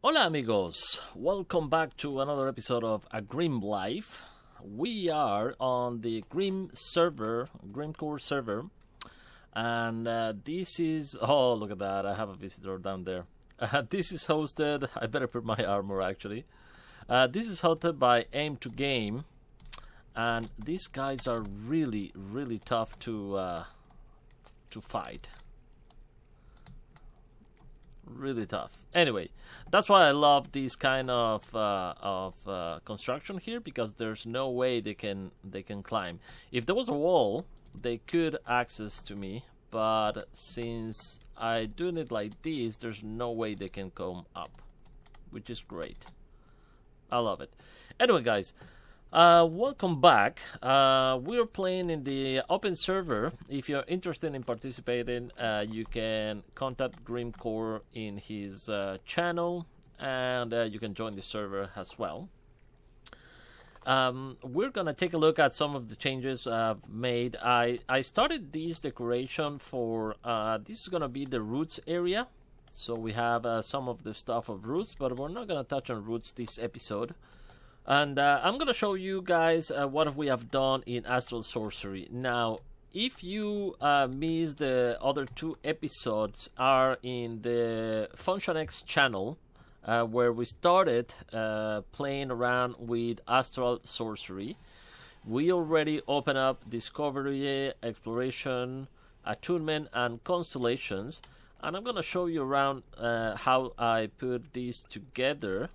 Hola amigos, welcome back to another episode of A Grim Life. We are on the Grim Core server, and this is, oh look at that, I have a visitor down there. This is hosted, I better put my armor actually. This is hosted by Aim to Game, and these guys are really tough to fight. Really tough. Anyway, that's why I love this kind of construction here, because there's no way they can climb. If there was a wall, they could access to me, but since I doing it like this, there's no way they can come up, which is great. I love it. Anyway, guys. Welcome back. We're playing in the open server. If you're interested in participating, you can contact Grimcore in his channel, and you can join the server as well. We're gonna take a look at some of the changes I've made. I started this decoration for this is gonna be the roots area. So we have some of the stuff of roots, but we're not gonna touch on roots this episode. And I'm going to show you guys what we have done in Astral Sorcery. Now, if you missed the other two episodes, are in the FunctionX channel, where we started playing around with Astral Sorcery. We already opened up Discovery, Exploration, Attunement, and Constellations. And I'm going to show you around how I put these together.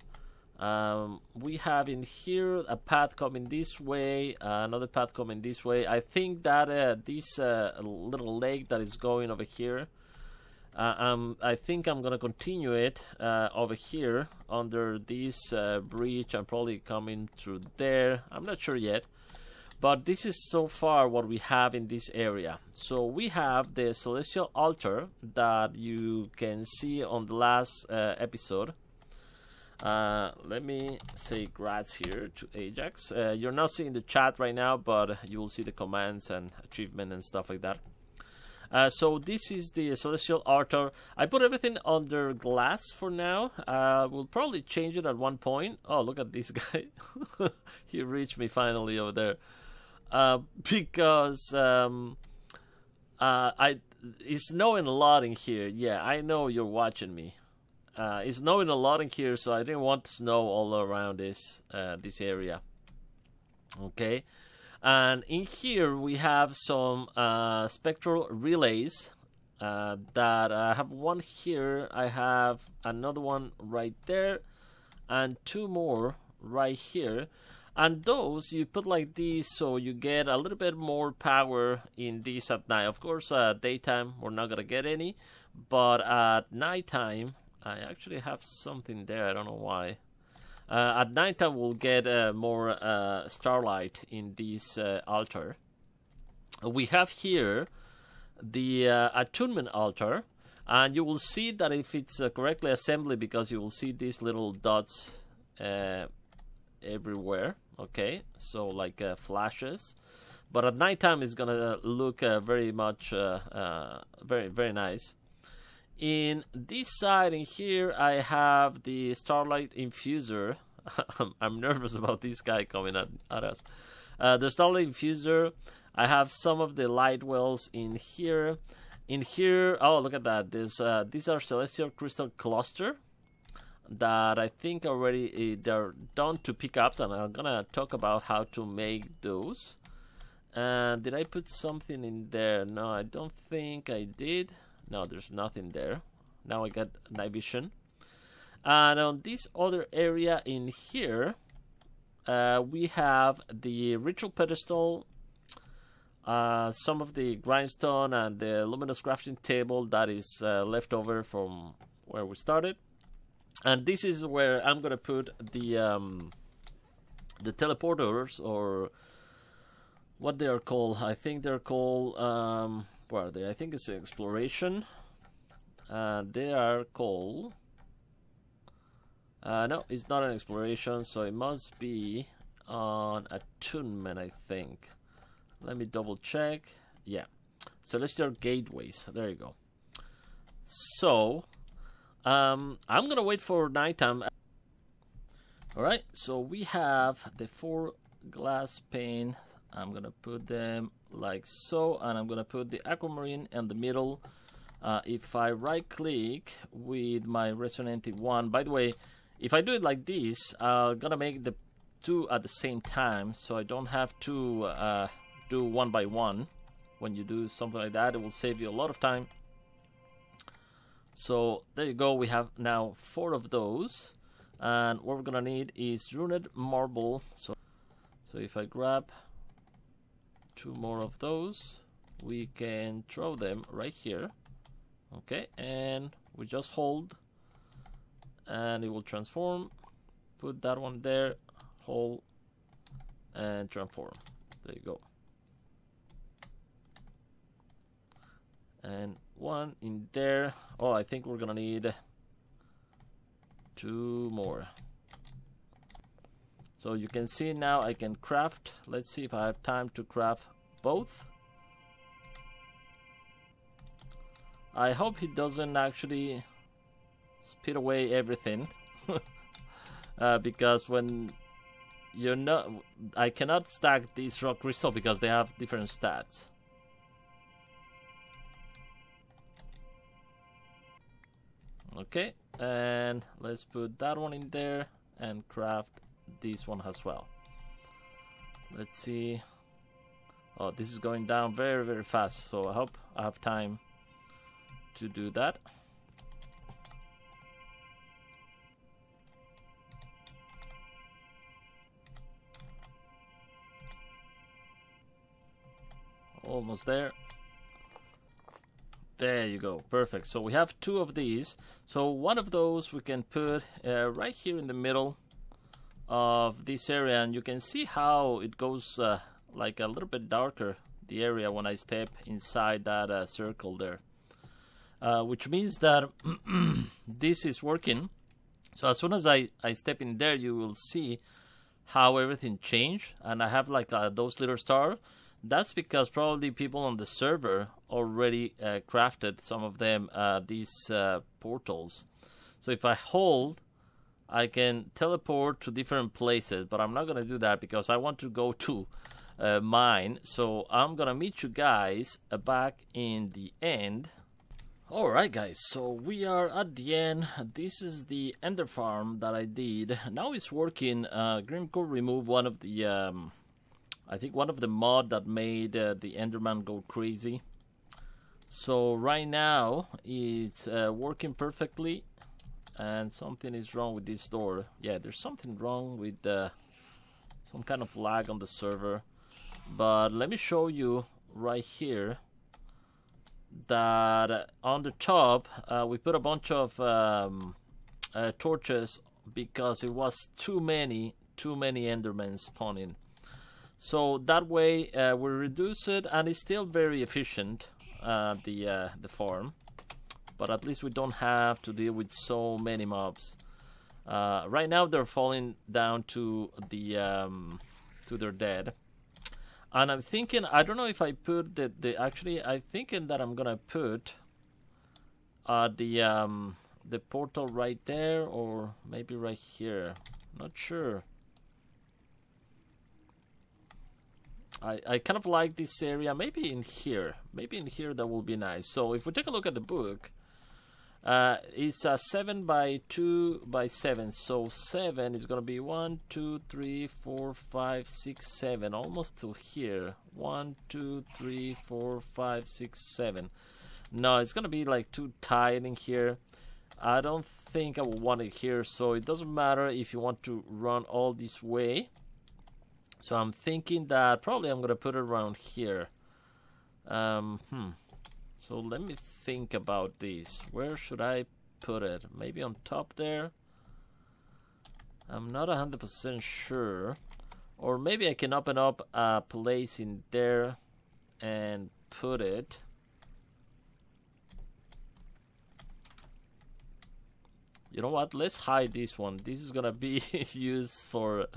We have in here a path coming this way, another path coming this way. I think that this little lake that is going over here, I think I'm gonna continue it over here under this bridge. I'm probably coming through there. I'm not sure yet, but this is so far what we have in this area. So we have the Celestial Altar that you can see on the last episode. Let me say grats here to Ajax. You're not seeing the chat right now, but you will see the commands and achievement and stuff like that. So this is the Celestial Altar. I put everything under glass for now. We'll probably change it at one point. Oh, look at this guy. He reached me finally over there. Because it's snowing a lot in here. Yeah, I know you're watching me. It's snowing a lot in here, so I didn't want snow all around this area. Okay, and in here we have some spectral relays that I have one here. I have another one right there, and two more right here. And those you put like this, so you get a little bit more power in this at night. Of course, daytime we're not gonna get any, but at nighttime. I actually have something there, I don't know why. At nighttime we'll get more starlight in this altar. We have here the attunement altar, and you will see that if it's correctly assembled, because you will see these little dots everywhere. Okay, so like flashes. But at nighttime it's gonna look very much very nice. In this side in here, I have the Starlight Infuser. I'm nervous about this guy coming at us. The Starlight Infuser. I have some of the light wells in here. In here, oh look at that. There's these are Celestial Crystal Cluster that I think already they're done to pickups, and I'm gonna talk about how to make those. And did I put something in there? No, I don't think I did. No, there's nothing there. Now I got night vision. And on this other area in here, we have the ritual pedestal, some of the grindstone, and the luminous crafting table that is left over from where we started. And this is where I'm gonna put the teleporters, or what they are called. I think they're called. Where are they? I think it's exploration. They are called. No, it's not an exploration, so it must be on attunement, I think. Let me double check. Yeah, Celestial Gateways. There you go. So I'm gonna wait for nighttime. Alright, so we have the 4 glass pane. I'm gonna put them like so, and I'm gonna put the aquamarine in the middle. If I right click with my resonating one, by the way, if I do it like this, I'm gonna make the 2 at the same time, so I don't have to do one by one. When you do something like that, it will save you a lot of time. So there you go, we have now 4 of those, and what we're gonna need is runed marble. So if I grab 2 more of those, we can throw them right here. Okay, and we just hold and it will transform. Put that one there, hold and transform. There you go. And 1 in there. Oh, I think we're gonna need 2 more. So you can see now I can craft. Let's see if I have time to craft both. I hope he doesn't actually speed away everything. Because when you're not, I cannot stack these rock crystal because they have different stats. Okay, and let's put that one in there and craft this one as well. Let's see. Oh, this is going down very, very fast, so I hope I have time to do that. Almost there. There you go, perfect. So we have 2 of these. So one of those we can put right here in the middle of this area, and you can see how it goes like a little bit darker, the area, when I step inside that circle there. Which means that this is working. So as soon as I step in there, you will see how everything changed, and I have like those little stars. That's because probably people on the server already crafted some of them, these portals. So if I hold, I can teleport to different places, but I'm not going to do that because I want to go to mine. So I'm going to meet you guys back in the end. Alright guys, so we are at the end. This is the ender farm that I did. Now it's working. Grimcore removed one of the... I think one of the mod that made the Enderman go crazy. So right now it's working perfectly, and something is wrong with this door. Yeah, there's something wrong with some kind of lag on the server. But let me show you right here that on the top we put a bunch of torches because it was too many Endermen spawning. So that way we reduce it, and it's still very efficient, the farm. But at least we don't have to deal with so many mobs. Right now they're falling down to their dead. And I'm thinking, I don't know if I put actually I'm thinking that I'm gonna put the portal right there, or maybe right here. Not sure. I kind of like this area. Maybe in here. Maybe in here that will be nice. So if we take a look at the book, it's a 7 by 2 by 7. So 7 is going to be 1, 2, 3, 4, 5, 6, 7. Almost to here. 1, 2, 3, 4, 5, 6, 7. No, it's going to be like too tight in here. I don't think I will want it here. So it doesn't matter if you want to run all this way. So I'm thinking that probably I'm going to put it around here. So let me think about this. Where should I put it? Maybe on top there? I'm not 100% sure. Or maybe I can open up a place in there and put it. You know what? Let's hide this one. This is going to be used for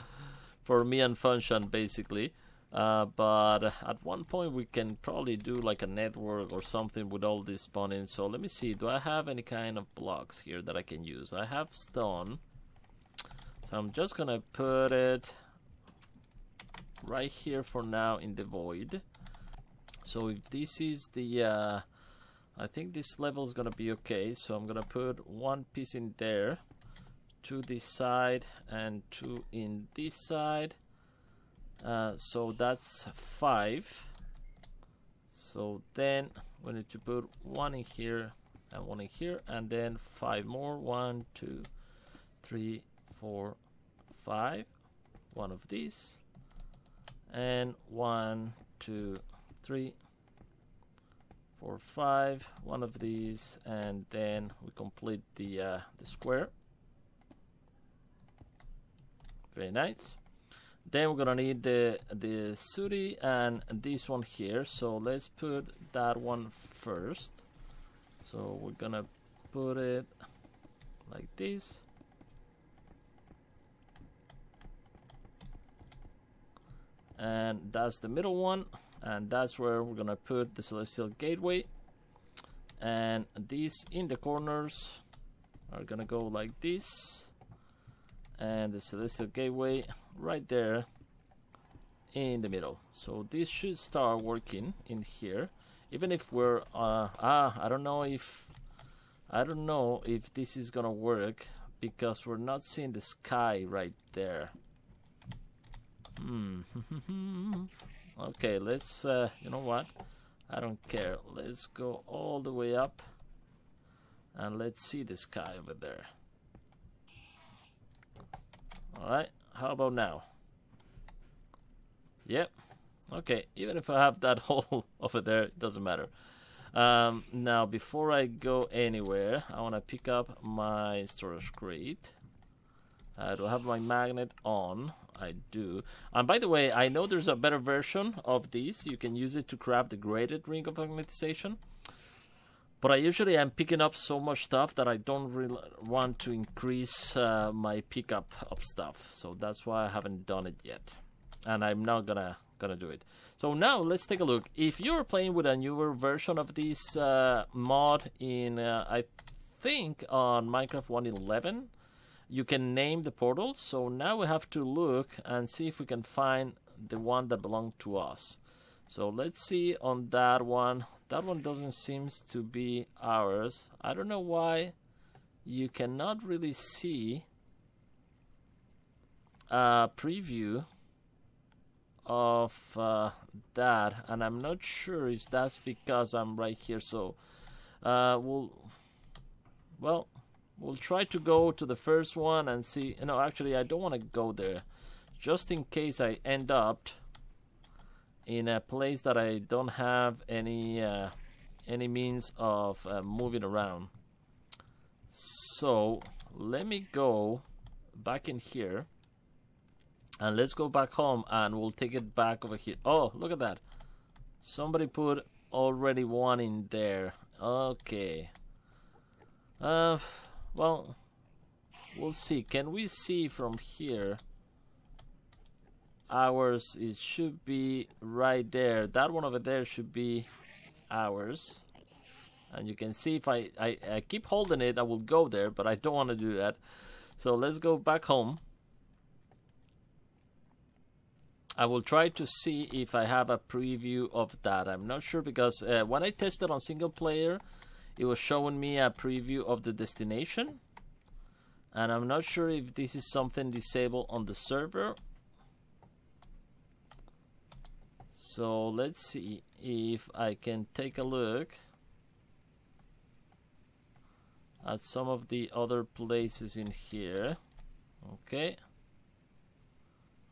me and function, basically. But at one point we can probably do like a network or something with all this spawning. So let me see, do I have any kind of blocks here that I can use? I have stone, so I'm just gonna put it right here for now in the void. So if this is the I think this level is gonna be okay, so I'm gonna put one piece in there, two this side and two in this side. So that's 5. So then we need to put one in here and one in here, and then 5 more. 1, 2, 3, 4, 5. One of these, and 1, 2, 3, 4, 5. One of these, and then we complete the square. Very nice. Then we're gonna need the sooty and this one here. So let's put that one first. So we're gonna put it like this. And that's the middle one. And that's where we're gonna put the celestial gateway. And these in the corners are gonna go like this. And the celestial gateway right there in the middle. So this should start working in here, even if we're I don't know if this is gonna work because we're not seeing the sky right there. Okay, let's you know what, I don't care, let's go all the way up and let's see the sky over there. Alright, how about now? Yep. Okay, even if I have that hole over there, it doesn't matter. Now, before I go anywhere, I want to pick up my storage crate. Do I have my magnet on? I do. And by the way, I know there's a better version of this. You can use it to craft the graded ring of magnetization. But I usually am picking up so much stuff that I don't really want to increase my pickup of stuff. So that's why I haven't done it yet. And I'm not gonna do it. So now let's take a look. If you're playing with a newer version of this mod in, I think on Minecraft 1.11, you can name the portals. So now we have to look and see if we can find the one that belonged to us. So let's see on that one. That one doesn't seem to be ours. I don't know why you cannot really see a preview of that, and I'm not sure if that's because I'm right here. So we'll try to go to the first one and see. You know, actually I don't want to go there just in case I end up in a place that I don't have any means of moving around. So let me go back in here and let's go back home and we'll take it back over here. Oh, look at that. Somebody put already one in there. Okay. Well, we'll see. Can we see from here? Ours, it should be right there. That one over there should be ours. And you can see if I keep holding it, I will go there, but I don't want to do that. So let's go back home. I will try to see if I have a preview of that. I'm not sure because when I tested on single player, it was showing me a preview of the destination. And I'm not sure if this is something disabled on the server. So let's see if I can take a look at some of the other places in here. Okay.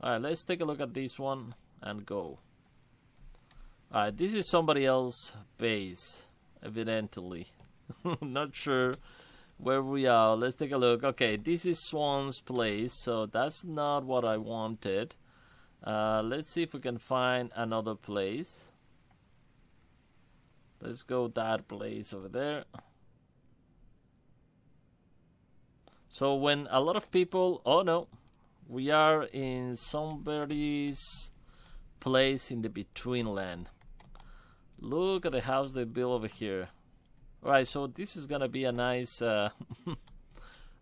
Alright, let's take a look at this one and go. Alright, this is somebody else's base, evidently. Not sure where we are. Let's take a look. Okay, this is Swan's place, so that's not what I wanted. Let's see if we can find another place. Let's go that place over there. So when a lot of people, oh no, we are in somebody's place in the between land. Look at the house they built over here. Alright, so this is gonna be a nice a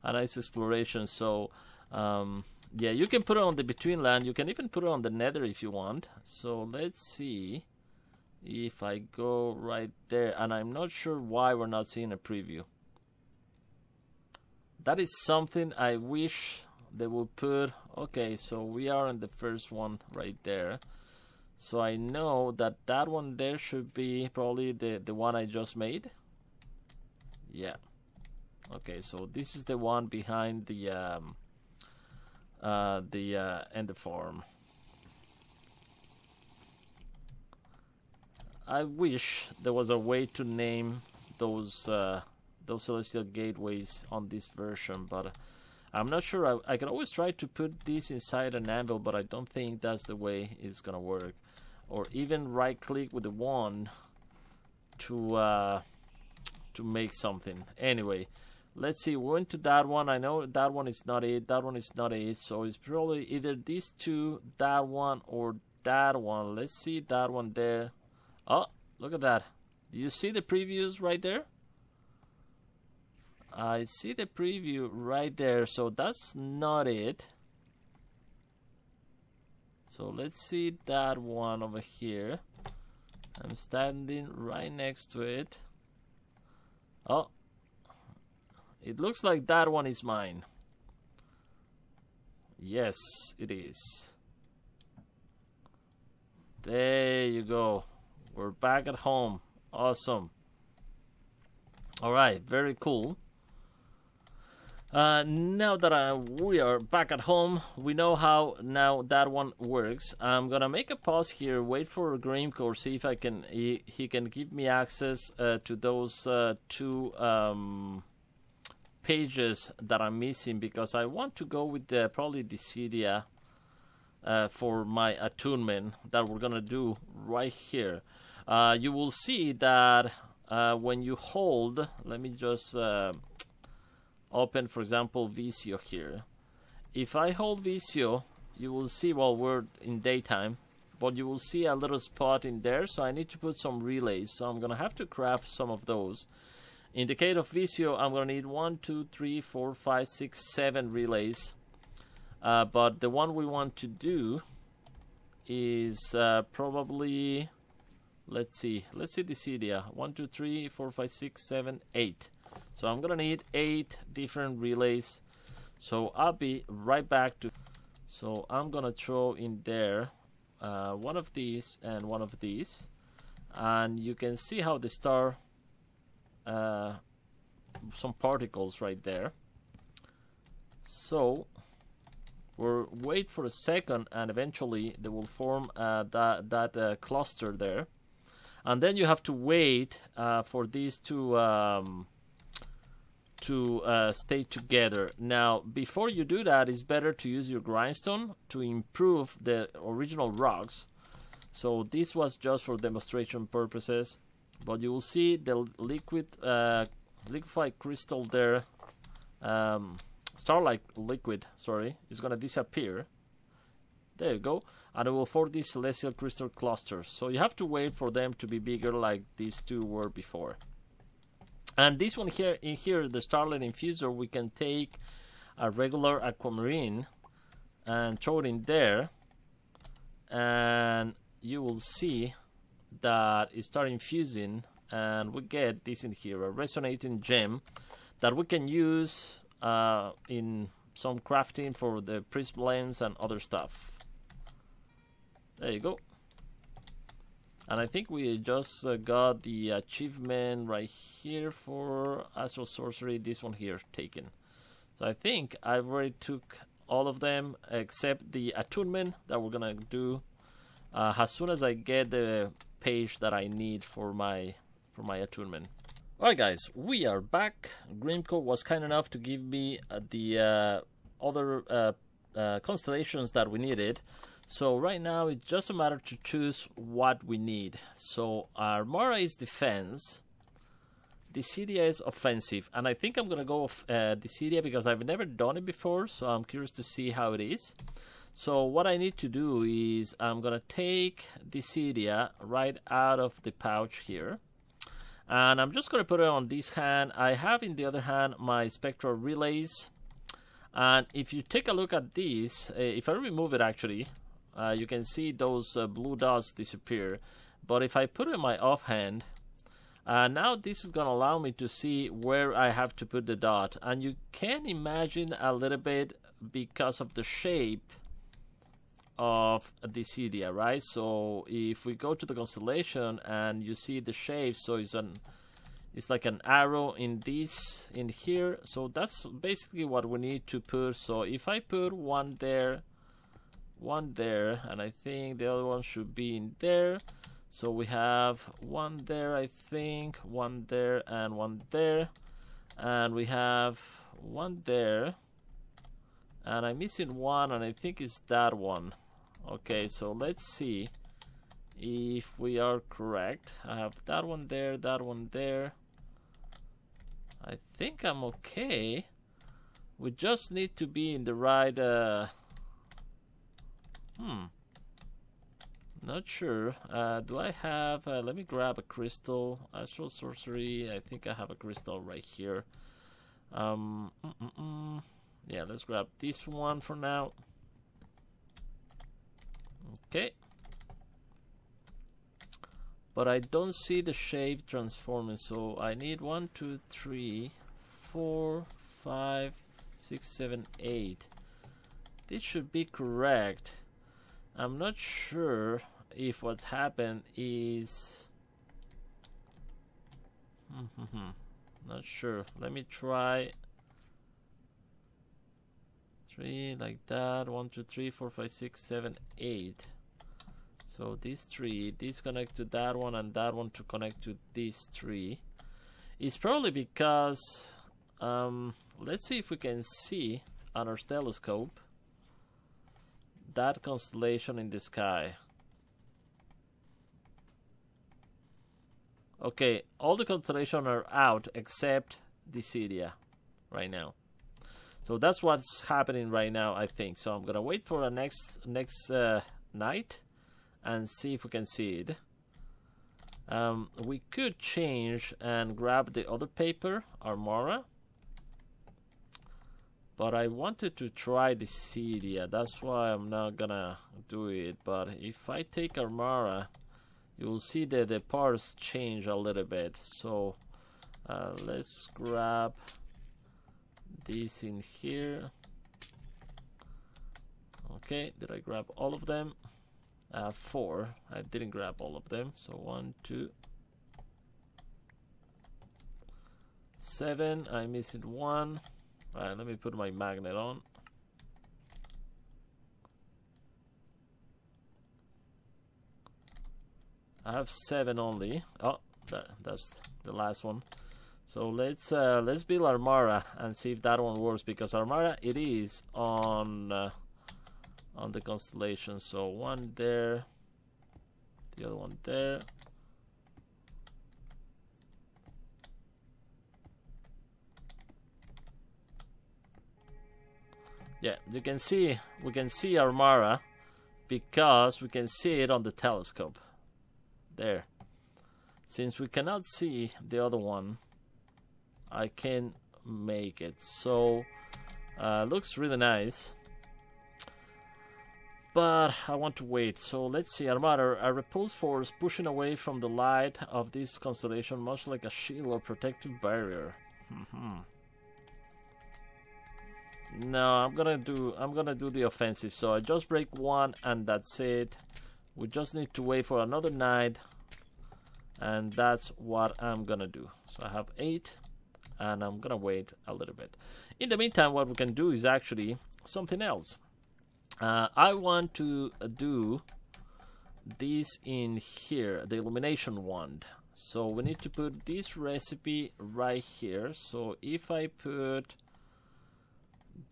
nice exploration. So yeah, you can put it on the between land. You can even put it on the nether if you want. So let's see if I go right there, and I'm not sure why we're not seeing a preview. That is something I wish they would put. Okay, so we are on the first one right there. So I know that that one there should be probably the one I just made. Yeah. Okay, so this is the one behind the ender farm. I wish there was a way to name those celestial gateways on this version, but I'm not sure. I can always try to put this inside an anvil, but I don't think that's the way it's gonna work. Or even right click with the wand to make something. Anyway, let's see. We went to that one. I know that one is not it. That one is not it. So it's probably either these two, that one, or that one. Let's see that one there. Oh, look at that. Do you see the previews right there? I see the preview right there. So that's not it. So let's see that one over here. I'm standing right next to it. Oh, it looks like that one is mine. Yes, it is. There you go. We're back at home. Awesome. All right, very cool. Now that we are back at home, we know how now that one works. I'm gonna make a pause here, wait for Grimco, see if I can he can give me access to those two pages that I'm missing, because I want to go with probably the Dissidia for my attunement that we're gonna do right here. You will see that when you hold, let me just open, for example, Visio here. If I hold Visio, you will see, well, we're in daytime, but you will see a little spot in there, so I need to put some relays. So I'm gonna have to craft some of those. In the case of Visio, I'm gonna need 1, 2, 3, 4, 5, 6, 7 relays. But the one we want to do is probably, let's see Dissidia. 1, 2, 3, 4, 5, 6, 7, 8. So I'm gonna need 8 different relays. So I'll be right back to. So I'm gonna throw in there one of these and one of these, and you can see how they start some particles right there. So we'll wait for a second, and eventually they will form that cluster there, and then you have to wait for these to stay together. Now, before you do that, it's better to use your grindstone to improve the original rocks. So this was just for demonstration purposes, but you will see the liquefied crystal there, starlight liquid, sorry, is gonna disappear. There you go, and it will form these celestial crystal clusters. So you have to wait for them to be bigger like these two were before. And this one here, in here, the Starlight Infuser, we can take a regular aquamarine and throw it in there, and you will see that it starts infusing, and we get this in here, a resonating gem that we can use in some crafting for the prism lens and other stuff. There you go. And I think we just got the achievement right here for Astral Sorcery, this one here taken. So I think I already took all of them except the attunement that we're gonna do as soon as I get the page that I need for my attunement. Alright guys, we are back. Grimco was kind enough to give me the other constellations that we needed. So right now it's just a matter to choose what we need. So Armora is defense, Dissidia is offensive, and I think I'm gonna go Dissidia because I've never done it before, so I'm curious to see how it is. So what I need to do is I'm gonna take this area right out of the pouch here, and I'm just gonna put it on this hand. I have in the other hand my spectral relays, and if you take a look at this, if I remove it actually, you can see those blue dots disappear. But if I put it in my offhand, now this is gonna allow me to see where I have to put the dot, and you can imagine a little bit because of the shape of this area, right? So if we go to the constellation and you see the shape, so it's like an arrow in here. So that's basically what we need to put. So if I put one there, and I think the other one should be in there. So we have one there, I think, one there, and one there, and we have one there, and I'm missing one, and I think it's that one. Okay, so let's see if we are correct. I have that one there, that one there. I think I'm okay. We just need to be in the right not sure. Do I have let me grab a crystal. Astral Sorcery. I think I have a crystal right here. Yeah, let's grab this one for now. Okay, but I don't see the shape transforming, so I need 1, 2, 3, 4, 5, 6, 7, 8. This should be correct. I'm not sure if what happened is not sure. Let me try 3 like that. 1, 2, 3, 4, 5, 6, 7, 8. So these 3, these connect to that one, and that one to connect to these 3. It's probably because let's see if we can see on our telescope that constellation in the sky. Okay, all the constellations are out except this area right now. So that's what's happening right now, I think. So I'm gonna wait for a next night and see if we can see it. We could change and grab the other paper, Armora, but I wanted to try the area. That's why I'm not gonna do it. But if I take Armora, you will see that the parts change a little bit. So let's grab this in here. Okay, did I grab all of them? 4. I didn't grab all of them. So 1, 2, 7. I'm missing 1. Alright, let me put my magnet on. I have 7 only. Oh, that's the last one. So let's build Armara and see if that one works, because Armara it is on the constellation. So 1 there, the other one there. Yeah, you can see, we can see Armara because we can see it on the telescope. There. Since we cannot see the other one, I can make it. So, looks really nice. But I want to wait. So let's see. Armada, a repulse force pushing away from the light of this constellation, much like a shield or protective barrier. No, I'm gonna do the offensive. So I just break 1 and that's it. We just need to wait for another night, and that's what I'm gonna do. So I have 8, and I'm gonna wait a little bit. In the meantime, what we can do is actually something else. I want to do this in here, the illumination wand. So we need to put this recipe right here. So if I put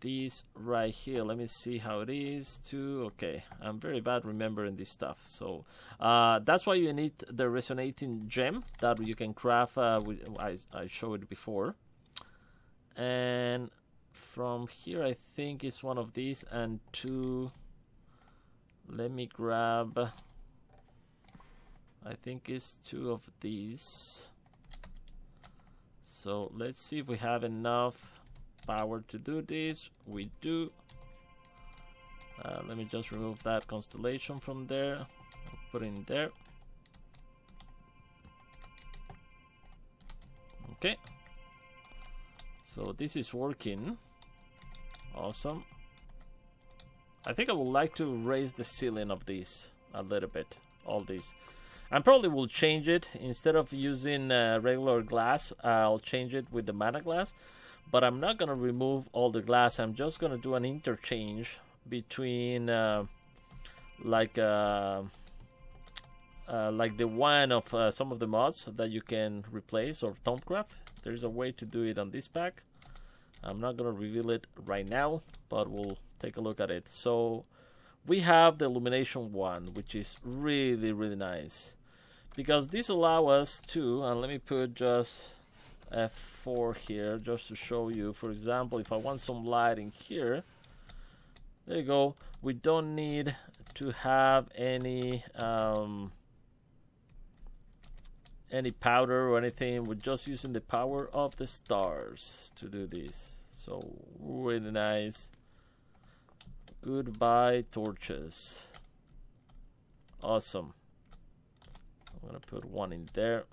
this right here, let me see how it is too. Okay, I'm very bad remembering this stuff. So that's why you need the resonating gem that you can craft. I showed it before. And from here, I think it's one of these and 2 let me grab, I think it's 2 of these. So let's see if we have enough power to do this. We do. Let me just remove that constellation from there, put it in there. Okay, so this is working. Awesome. I think I would like to raise the ceiling of this a little bit, all this. I probably will change it. Instead of using regular glass, I'll change it with the mana glass. But I'm not going to remove all the glass. I'm just going to do an interchange between like the one of some of the mods that you can replace, or Thaumcraft. There's a way to do it on this pack. I'm not going to reveal it right now, but we'll take a look at it. So we have the illumination one, which is really, really nice. Because this allows us to, and let me put just F4 here just to show you. For example, if I want some light in here, there you go. We don't need to have any powder or anything. We're just using the power of the stars to do this. So really nice. Goodbye torches. Awesome. I'm gonna put one in there.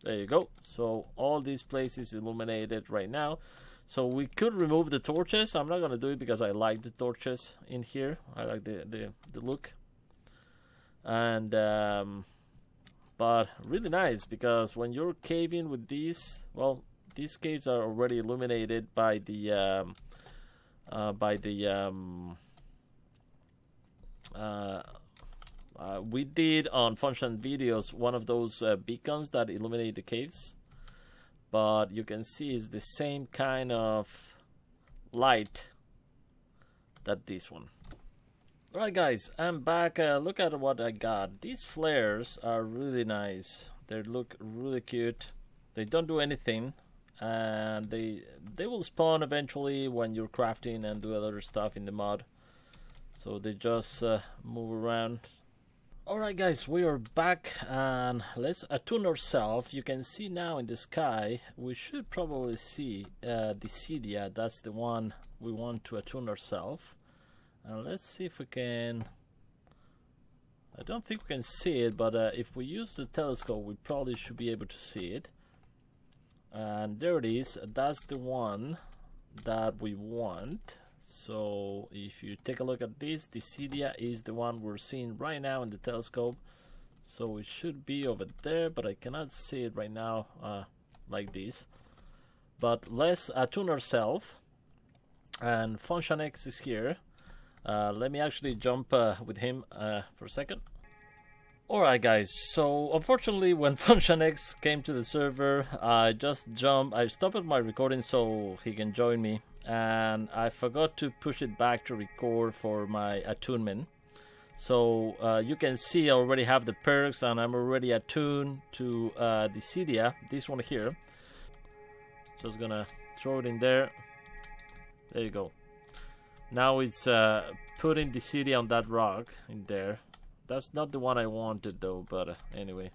There you go. So all these places illuminated right now. So we could remove the torches. I'm not gonna do it because I like the torches in here. I like the look. And but really nice, because when you're caving with these, well, these caves are already illuminated by the we did on function videos one of those beacons that illuminate the caves, but you can see it's the same kind of light that this one. Alright guys, I'm back. Look at what I got. These flares are really nice. They look really cute. They don't do anything, and they will spawn eventually when you're crafting and do other stuff in the mod. So they just move around. Alright guys, we are back, and let's attune ourselves. You can see now in the sky, we should probably see Dissidia. That's the one we want to attune ourselves. And let's see if we can. I don't think we can see it, but if we use the telescope, we probably should be able to see it. And there it is. That's the one that we want. So if you take a look at this, Dissidia is the one we're seeing right now in the telescope. So it should be over there, but I cannot see it right now like this. But let's attune ourselves. And Function X is here. Let me actually jump with him for a second. Alright guys, so unfortunately when Function X came to the server, I just jumped. I stopped my recording so he can join me, and I forgot to push it back to record for my attunement. So you can see I already have the perks, and I'm already attuned to Dissidia, this one here. Just gonna throw it in there. There you go. Now it's putting Dissidia on that rock in there. That's not the one I wanted though, but anyway.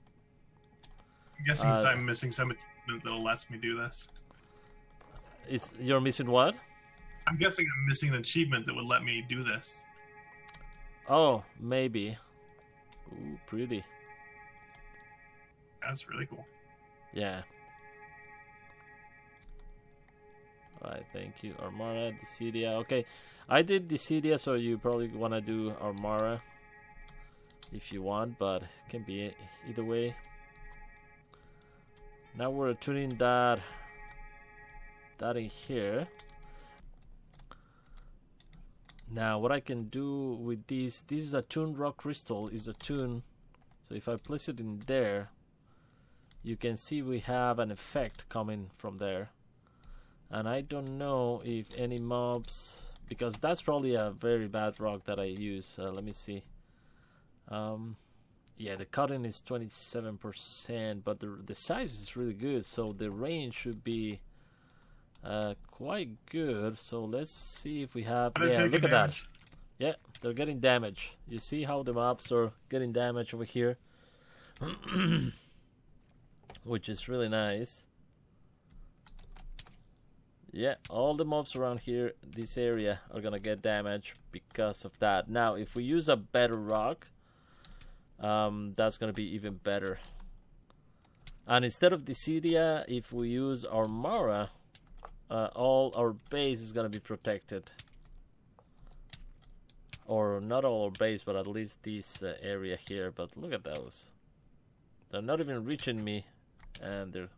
I'm guessing I'm missing some achievement that lets me do this. You're missing what? I'm guessing I'm missing an achievement that would let me do this. Oh, maybe. Ooh, pretty. That's really cool. Yeah. Alright, thank you. Armara, Dissidia. Okay, I did Dissidia, so you probably want to do Armara if you want, but it can be either way. Now we're tuning that in here. Now what I can do with this is a tuned rock crystal, is a tune. So if I place it in there, you can see we have an effect coming from there. And I don't know if any mobs, because that's probably a very bad rock that I use. Let me see. Yeah, the cutting is 27%, but the size is really good, so the range should be quite good. So let's see if we have. Yeah, look at that. Yeah, they're getting damage. You see how the mobs are getting damage over here? Which is really nice. Yeah, all the mobs around here, this area, are gonna get damage because of that. Now, if we use a better rock, that's gonna be even better. And instead of Dissidia, if we use Armara, all our base is gonna be protected. Or not all our base, but at least this area here. But look at those. They're not even reaching me, and they're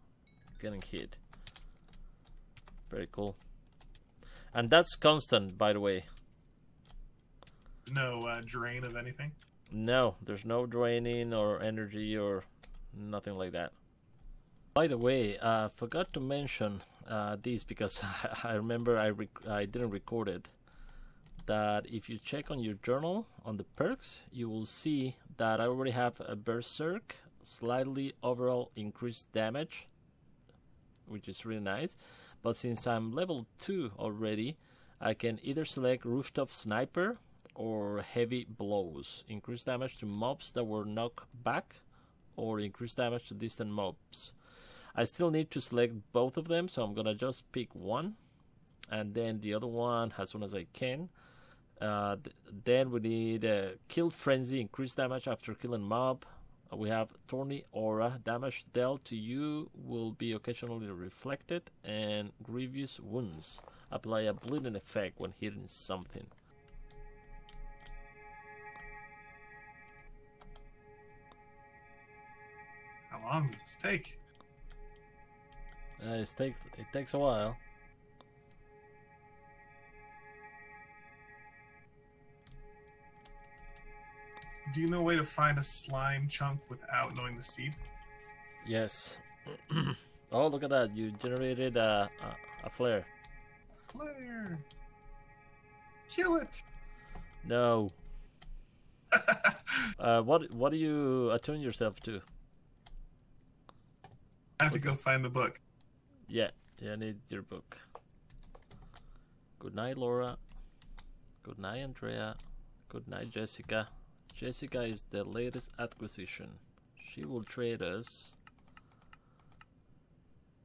getting hit. Very cool. And that's constant, by the way. No drain of anything? No, there's no draining or energy or nothing like that. By the way, I forgot to mention this because I remember I didn't record it. That if you check on your journal on the perks, you will see that I already have a Berserk, slightly overall increased damage, which is really nice. But since I'm level 2 already, I can either select Rooftop Sniper or Heavy Blows, increase damage to mobs that were knocked back, or increase damage to distant mobs. I still need to select both of them, so I'm gonna just pick one, and then the other one as soon as I can. Then we need Kill Frenzy, increase damage after killing mob. We have Thorny Aura, damage dealt to you will be occasionally reflected, and Grievous Wounds, apply a bleeding effect when hitting something. How long does this take? It takes a while. Do you know a way to find a slime chunk without knowing the seed? Yes. Oh, look at that! You generated a flare. Flare! Kill it! No. What do you attune yourself to? I have to go find the book. Yeah, I need your book. Good night, Laura. Good night, Andrea. Good night, Jessica. Jessica is the latest acquisition. She will trade us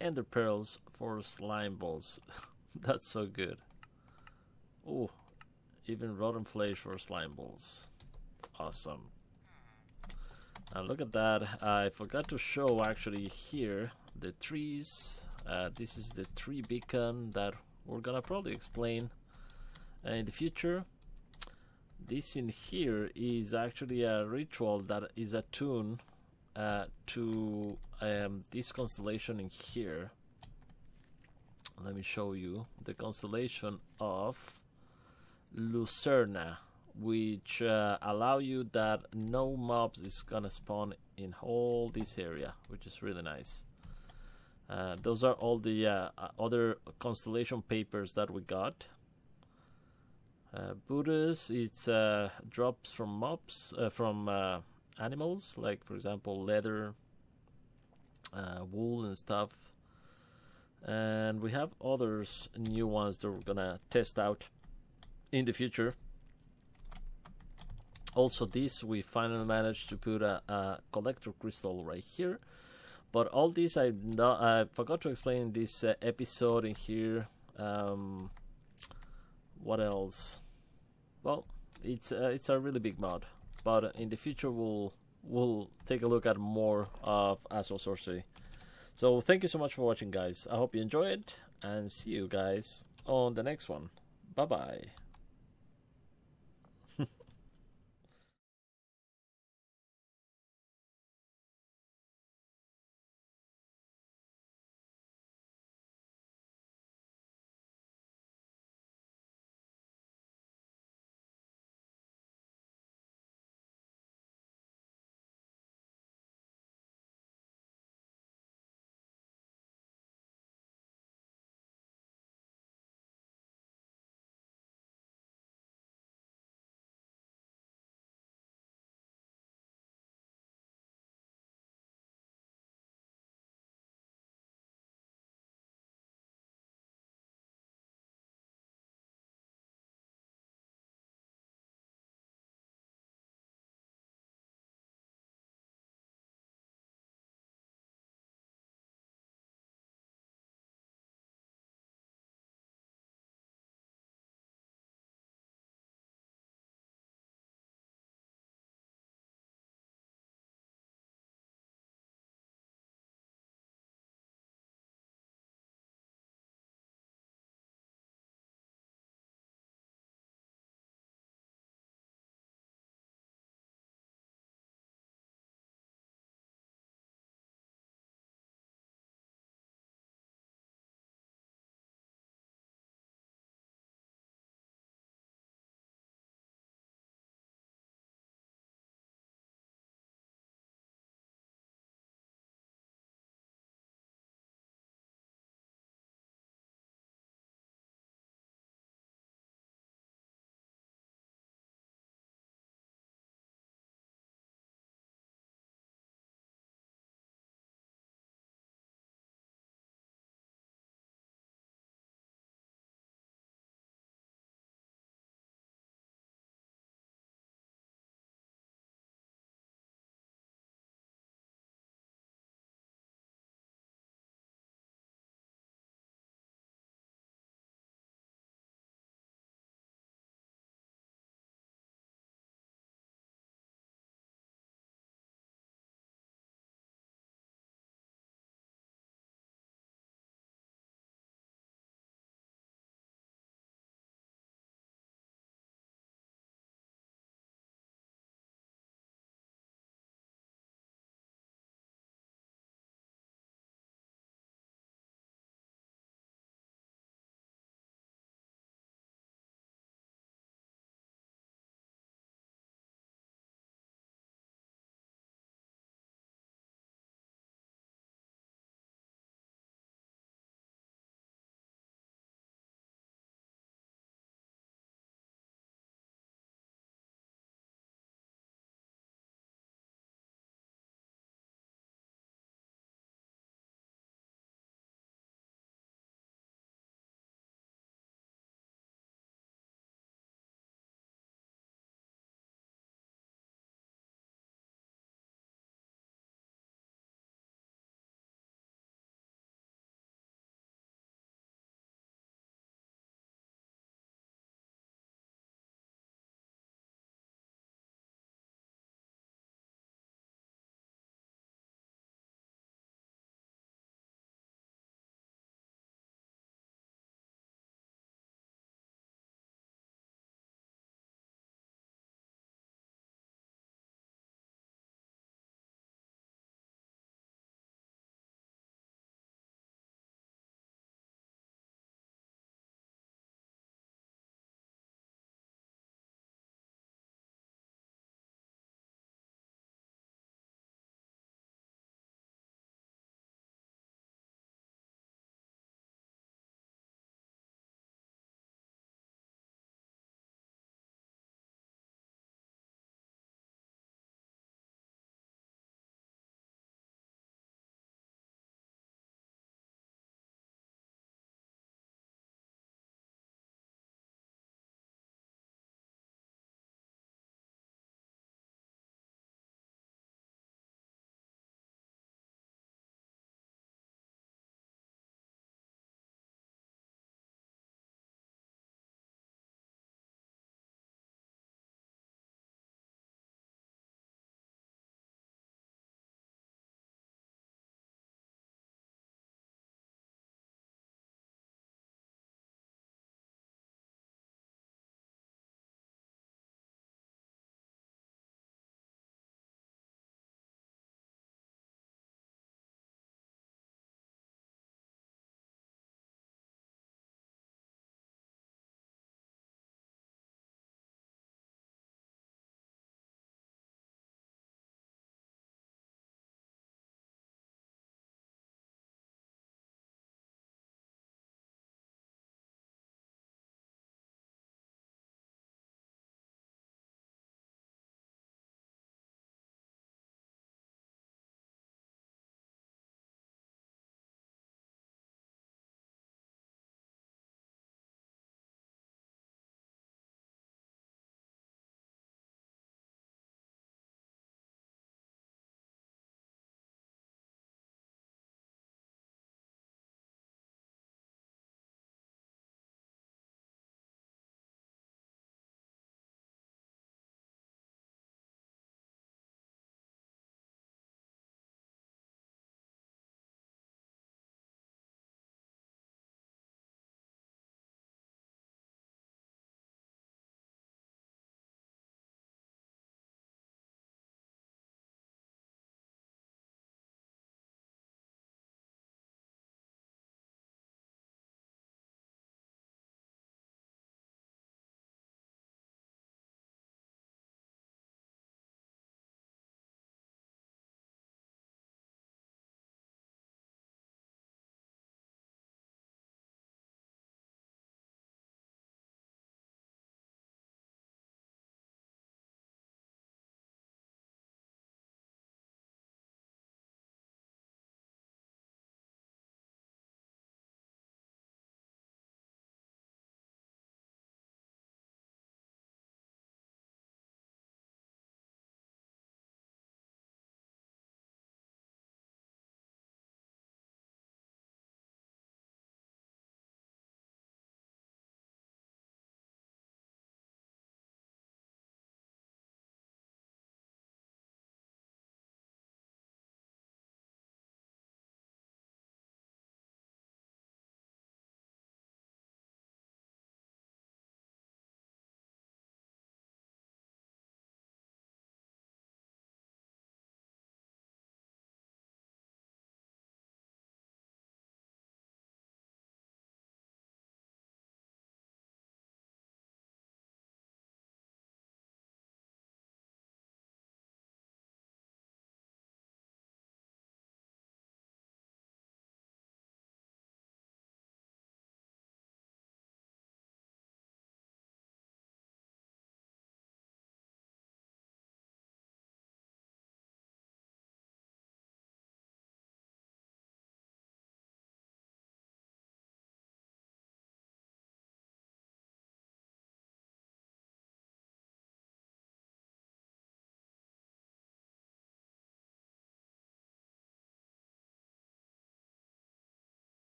Ender Pearls for slime balls. That's so good. Oh, even rotten flesh for slime balls. Awesome. And look at that. I forgot to show actually here the trees. This is the tree beacon that we're gonna probably explain in the future. This in here is actually a ritual that is attuned to this constellation in here. Let me show you the constellation of Lucerna, which allow you that no mobs is gonna spawn in all this area, which is really nice. Those are all the other constellation papers that we got. Buddhas, it's drops from mobs, from animals, like for example leather, wool and stuff. And we have others, new ones that we're gonna test out in the future. Also this, we finally managed to put a collector crystal right here. But all this I forgot to explain in this episode in here. What else? Well, it's a really big mod, but in the future we'll take a look at more of Astral Sorcery. So thank you so much for watching, guys. I hope you enjoyed, and see you guys on the next one. Bye bye.